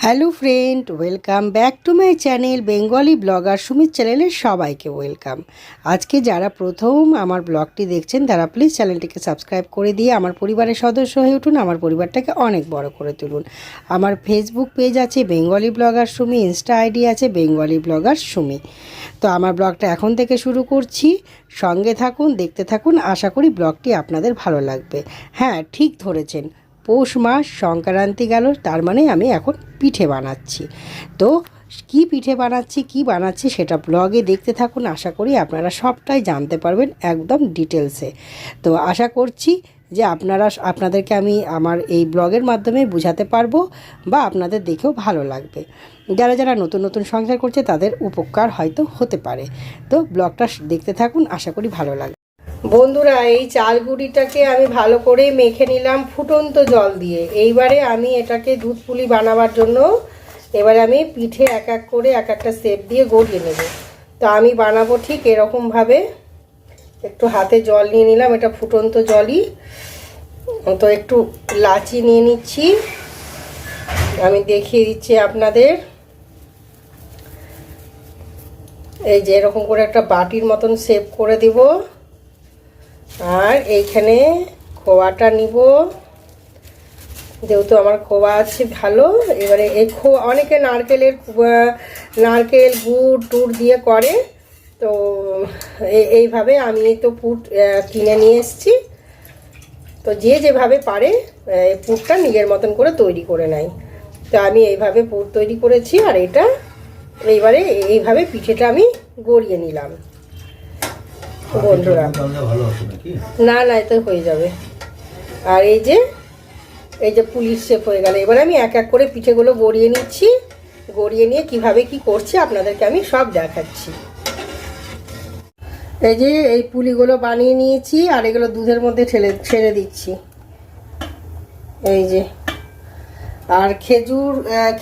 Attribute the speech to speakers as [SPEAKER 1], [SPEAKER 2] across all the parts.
[SPEAKER 1] Hello friend, welcome back to my channel Bengali blogger Sumit চ্যানেলের সবাইকে welcome. আজকে যারা প্রথম আমার ব্লগটি দেখছেন তারা প্লিজ চ্যানেলটিকে সাবস্ক্রাইব করে দিয়ে আমার পরিবারের সদস্য হয়ে উঠুন, আমার পরিবারটাকে অনেক বড় করে তুলুন। আমার ফেসবুক পেজ আছে Bengali blogger Sumi, insta ID আছে বেঙ্গলি ব্লগার সুমি। তো আমার ব্লগটা এখন থেকে শুরু করছি, সঙ্গে থাকুন, দেখতে থাকুন। আশা করি ব্লগটি আপনাদের ভালো লাগবে। হ্যাঁ, ঠিক ধরেছেন, পৌষ মাস, সংক্রান্তি গেল, তার মানে আমি এখন পিঠে বানাচ্ছি। তো কি পিঠে বানাচ্ছি সেটা ব্লগে দেখতে থাকুন। আশা করি আপনারা সবটাই জানতে পারবেন একদম ডিটেলসে। তো আশা করছি যে আপনাদেরকে আমি আমার এই ব্লগের মাধ্যমে বোঝাতে পারবো বা আপনাদের দেখেও ভালো লাগবে। যারা যারা নতুন নতুন সংসার করছে তাদের উপকার হয়তো হতে পারে। তো ব্লগটা দেখতে থাকুন, আশা করি ভালো লাগবে। বন্ধুরা, এই চাল গুঁড়িটাকে আমি ভালো করে মেখে নিলাম ফুটন্ত জল দিয়ে। এইবারে আমি এটাকে দুধ পুলি বানাবার জন্য এবারে আমি পিঠে এক এক করে এক একটা শেপ দিয়ে গড়িয়ে নেব। তো আমি বানাবো ঠিক এরকমভাবে। একটু হাতে জল নিয়ে নিলাম, এটা ফুটন্ত জলই। তো একটু লাচি নিয়ে নিচ্ছি, আমি দেখিয়ে দিচ্ছি আপনাদের। এই যে এরকম করে একটা বাটির মতন শেপ করে দিব। আর এইখানে খোয়াটা নিব, যেহেতু আমার খোয়া আছে ভালো। এবারে এই খোয়া অনেকে নারকেল গুড় টুড় দিয়ে করে, তো এইভাবে আমি তো পুর কিনে নিয়ে এসেছি। তো যে যেভাবে পারে পুরটা নিজের মতন করে তৈরি করে নেয়। তো আমি এইভাবে পুর তৈরি করেছি, আর এটা এইবারে এইভাবে পিঠেটা আমি গড়িয়ে নিলাম বন্ধুরা। না না, এতে হয়ে যাবে। আর এই যে পুলিশ শেপ হয়ে গেল। এবার আমি এক এক করে পিঠেগুলো গড়িয়ে নিচ্ছি। গড়িয়ে নিয়ে কিভাবে কি করছি আপনাদেরকে আমি সব দেখাচ্ছি। এই যে এই পুলিগুলো বানিয়ে নিয়েছি, আর এগুলো দুধের মধ্যে ছেড়ে দিচ্ছি। এই যে, আর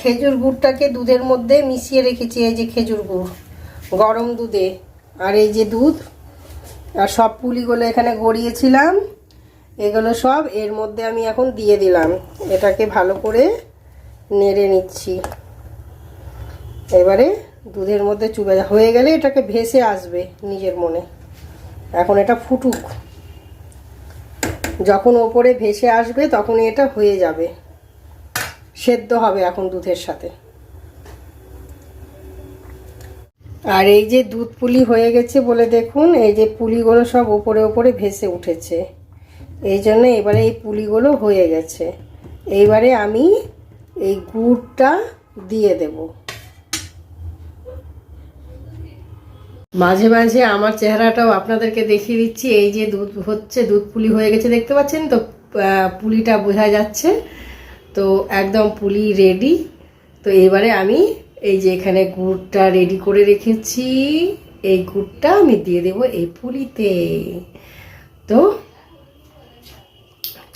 [SPEAKER 1] খেজুর গুড়টাকে দুধের মধ্যে মিশিয়ে রেখেছি। এই যে খেজুর গুড় গরম দুধে, আর এই যে দুধ, আর সব পুলিগুলো এখানে গড়িয়েছিলাম, এগুলো সব এর মধ্যে আমি এখন দিয়ে দিলাম। এটাকে ভালো করে নেড়ে নিচ্ছি। এবারে দুধের মধ্যে চুবে হয়ে গেলে এটাকে ভেসে আসবে নিজের মনে। এখন এটা ফুটুক, যখন ওপরে ভেসে আসবে তখন এটা হয়ে যাবে, সেদ্ধ হবে এখন দুধের সাথে। আর এই যে দুধ পুলি হয়ে গেছে বলে দেখুন, এই যে পুলিগুলো সব ওপরে ওপরে ভেসে উঠেছে। এই জন্য এবারে এই পুলিগুলো হয়ে গেছে। এইবারে আমি এই গুড়টা দিয়ে দেব। মাঝে মাঝে আমার চেহারাটাও আপনাদেরকে দেখিয়ে দিচ্ছি। এই যে দুধ পুলি হয়ে গেছে, দেখতে পাচ্ছেন তো, পুলিটা বোঝা যাচ্ছে। তো একদম পুলি রেডি। তো এবারে আমি এই যে এখানে গুড়টা রেডি করে রেখেছি, এই গুড়টা আমি দিয়ে দেব এই পুলিতে। তো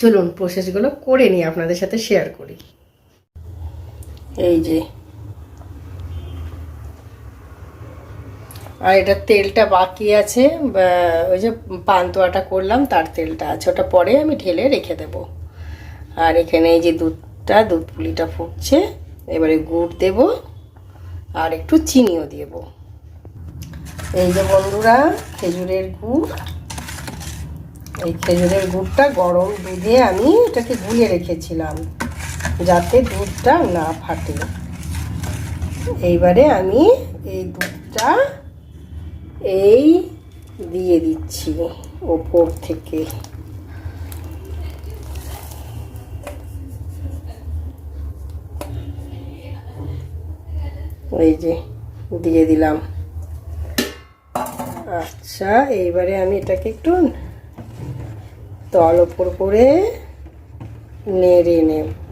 [SPEAKER 1] চলুন প্রসেসগুলো করে নিই, আপনাদের সাথে শেয়ার করি। এই যে, আর এটা তেলটা বাকি আছে, ওই যে পান্তুয়াটা করলাম তার তেলটা আছে, ওটা পরে আমি ঢেলে রেখে দেব। আর এখানে এই যে দুধ পুলিটা ফুটছে, এবারে গুড় দেব আর একটু চিনিও দেব। এই যে বন্ধুরা, খেজুরের গুড়, এই খেজুরের গুড়টা গরম দুধে আমি এটাকে গুলিয়ে রেখেছিলাম যাতে দুধটা না ফাটে। এইবারে আমি এই দুধটা এই দিয়ে দিচ্ছি ওপর থেকে। এই যে দিয়ে দিলাম। আচ্ছা, এইবারে আমি এটাকে একটু তল ওপর করে নেড়ে নেব।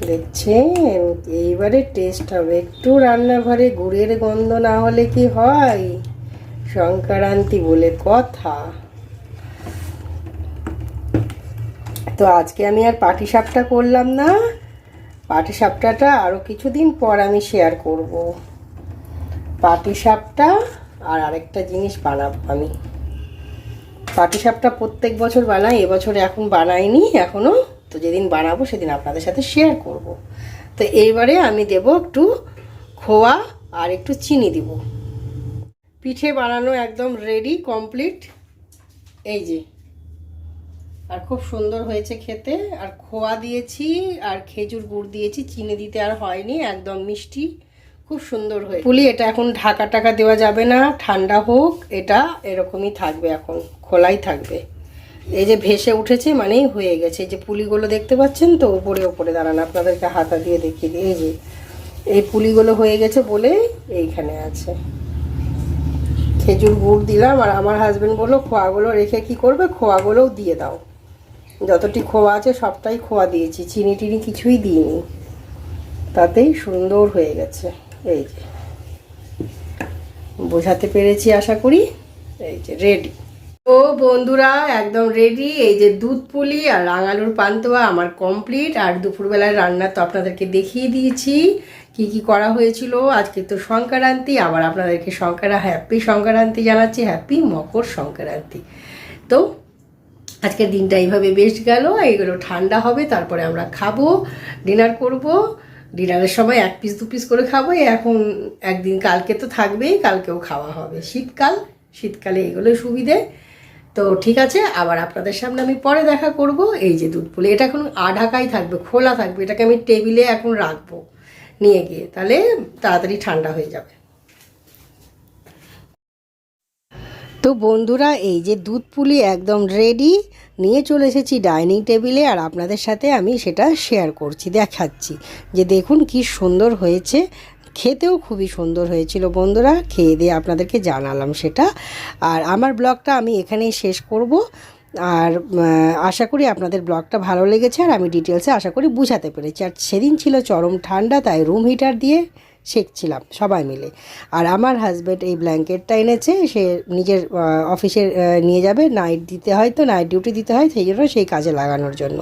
[SPEAKER 1] দেখছেন, এইবারে টেস্ট হবে। একটু রান্নাঘরে গুড়ের গন্ধ না হলে কি হয়, সংক্রান্তি বলে কথা। তো আজকে আমি আর পাটিসাপটা করলাম না, পাটিসাপটাটা আরও কিছুদিন পর আমি শেয়ার করব। পাটিসাপটা আর আরেকটা জিনিস বানাবো আমি। পাটিসাপটা প্রত্যেক বছর বানাই, এবছর এখন বানাইনি এখনো। তো যেদিন বানাবো সেদিন আপনাদের সাথে শেয়ার করব। তো এইবারে আমি দেব একটু খোয়া আর একটু চিনি দিব। পিঠে বানানো একদম রেডি কমপ্লিট, এই যে। আর খুব সুন্দর হয়েছে খেতে। আর খোয়া দিয়েছি আর খেজুর গুড় দিয়েছি, চিনি দিতে আর হয়নি, একদম মিষ্টি, খুব সুন্দর হয়ে পুলি। এটা এখন ঢাকা টাকা দেওয়া যাবে না, ঠান্ডা হোক, এটা এরকমই থাকবে, এখন খোলাই থাকবে। এই যে ভেসে উঠেছে মানেই হয়ে গেছে। এই যে পুলিগুলো দেখতে পাচ্ছেন তো, উপরে উপরে দাঁড়ান, আপনাদেরকে হাতা দিয়ে দেখিয়ে দিই। এই যে এই পুলিগুলো হয়ে গেছে বলে এইখানে আছে। খেজুর গুড় দিলাম, আর আমার হাজবেন্ড বললো খোয়াগুলো রেখে কি করবে, খোয়াগুলোও দিয়ে দাও। যতটি খোয়া আছে সবটাই খোয়া দিয়েছি, চিনি টিনি কিছুই দিইনি, তাতেই সুন্দর হয়ে গেছে। এই যে বোঝাতে পেরেছি আশা করি। এই যে রেডি। তো বন্ধুরা একদম রেডি। এই যে দুধ পুলি আর রাঙালুর পান্তুয়া আমার কমপ্লিট। আর দুপুরবেলার রান্না তো আপনাদেরকে দেখিয়ে দিয়েছি কি কি করা হয়েছিল। আজকে তো সংক্রান্তি, আবার আপনাদেরকে হ্যাপি সংক্রান্তি জানাচ্ছি, হ্যাপি মকর সংক্রান্তি। তো আজকের দিনটা এইভাবে বেশ গেল। এইগুলো ঠান্ডা হবে, তারপরে আমরা খাবো, ডিনার করব। ডিনারের সময় 1 পিস 2 পিস করে খাবো। এখন একদিন কালকে তো থাকবেই, কালকেও খাওয়া হবে। শীতকালে এগুলোই সুবিধে। তো ঠিক আছে, আবার আপনাদের সামনে আমি পরে দেখা করব। এই যে দুধ পুলি, এটা এখন আঢাকাই থাকবে, খোলা থাকবে। এটাকে আমি টেবিলে এখন রাখবো নিয়ে গিয়ে, তাহলে তাড়াতাড়ি ঠান্ডা হয়ে যাবে। তো বন্ধুরা এই যে দুধ পুলি একদম রেডি, নিয়ে চলে এসেছি ডাইনিং টেবিলে। আর আপনাদের সাথে আমি সেটা শেয়ার করছি, দেখাচ্ছি যে দেখুন কি সুন্দর হয়েছে। খেতেও খুবই সুন্দর হয়েছিল বন্ধুরা, খেয়ে দিয়ে আপনাদেরকে জানালাম সেটা। আর আমার ব্লগটা আমি এখানেই শেষ করব। আর আশা করি আপনাদের ব্লগটা ভালো লেগেছে, আর আমি ডিটেলসে আশা করি বুঝাতে পেরেছি। আর সেদিন ছিল চরম ঠান্ডা, তাই রুম হিটার দিয়ে সেঁকছিলাম সবাই মিলে। আর আমার হাজব্যান্ড এই ব্ল্যাঙ্কেটটা এনেছে, সে নিজের অফিসে নিয়ে যাবে, নাইট দিতে হয়, তো নাইট ডিউটি দিতে হয়, সেই জন্য সেই কাজে লাগানোর জন্য।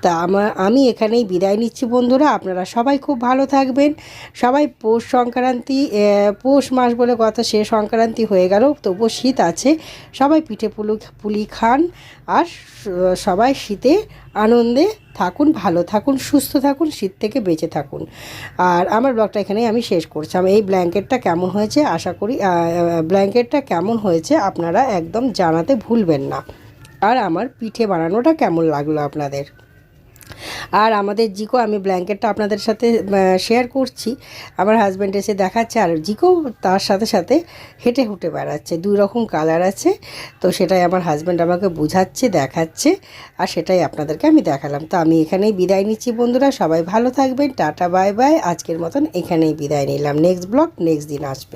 [SPEAKER 1] তা আমি এখানেই বিদায় নিচ্ছি বন্ধুরা। আপনারা সবাই খুব ভালো থাকবেন। সবাই পৌষ সংক্রান্তি, পৌষ মাস বলে কথা, সে সংক্রান্তি হয়ে গেল, তবুও শীত আছে। সবাই পিঠে পুলি খান, আর সবাই শীতে আনন্দে থাকুন, ভালো থাকুন, সুস্থ থাকুন, শীত থেকে বেঁচে থাকুন। আর আমার ব্লগটা এখানেই আমি শেষ করছিলাম। এই ব্ল্যাঙ্কেটটা কেমন হয়েছে আশা করি, ব্ল্যাঙ্কেটটা কেমন হয়েছে আপনারা একদম জানাতে ভুলবেন না। আর আমার পিঠে বানানোটা কেমন লাগলো আপনাদের। আর আমাদের জিকো, আমি ব্ল্যাঙ্কেটটা আপনাদের সাথে শেয়ার করছি, আমার হাজব্যান্ড এসে দেখাচ্ছে, আর জিকো তার সাথে সাথে হেঁটে হুটে বেড়াচ্ছে। 2 রকম কালার আছে, তো সেটাই আমার হাজব্যান্ড আমাকে বোঝাচ্ছে, দেখাচ্ছে, আর সেটাই আপনাদেরকে আমি দেখালাম। তো আমি এখানেই বিদায় নিচ্ছি বন্ধুরা, সবাই ভালো থাকবেন, টাটা বাই বাই। আজকের মতন এখানেই বিদায় নিলাম। নেক্সট ব্লগ নেক্সট দিন আসবে।